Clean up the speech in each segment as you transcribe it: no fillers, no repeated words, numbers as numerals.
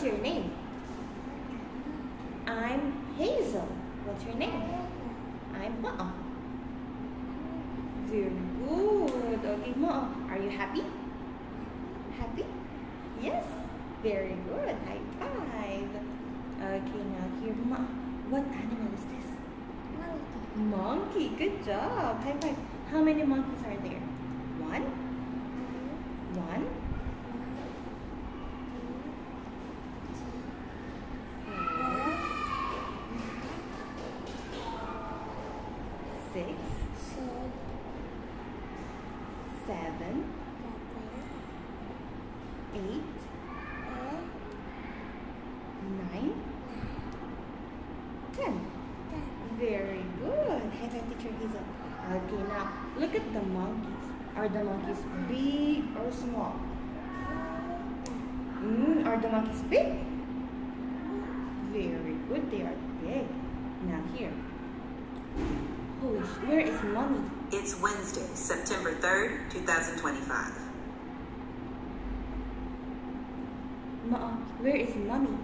What's your name? I'm Hazel. What's your name? I'm Ma'a. Very good. Okay, Ma'a, are you happy? Happy? Yes. Very good. High five. Okay, now here, Ma'a. What animal is this? Monkey. Good job. High five. How many monkeys are there? One. 6, 7, 8, 9, 10. Very good. High five, Teacher Hazel. Okay, now look at the monkeys. Are the monkeys big or small? Are the monkeys big? Very good. They are big. Now here. Where is Mommy? It's Wednesday, September 3rd, 2025. Ma'a, where is Mommy?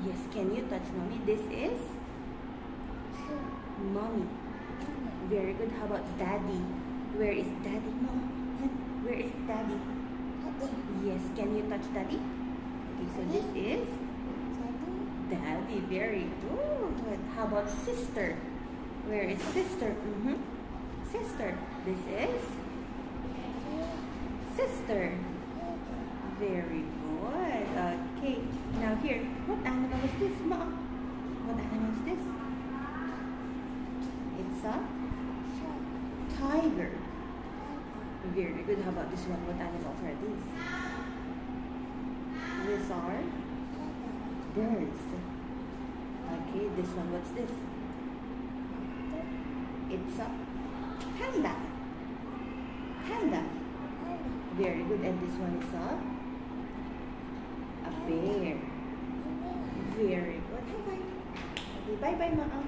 Yes, can you touch Mommy? This is Mommy. Very good. How about Daddy? Where is Daddy, Mom? Where is Daddy? Yes, can you touch Daddy? Okay, so this is Daddy. Very good. How about Sister? Where is Sister? Sister. This is Sister. Very good. Okay, now here. What animal is this, Ma'a? What animal is this? It's a tiger. Very good. How about this one? What animals are these? These are birds. Okay, this one, what's this? It's a panda. Panda. Very good. And this one is a bear. Very good. Bye-bye. Okay, bye-bye, Ma'a.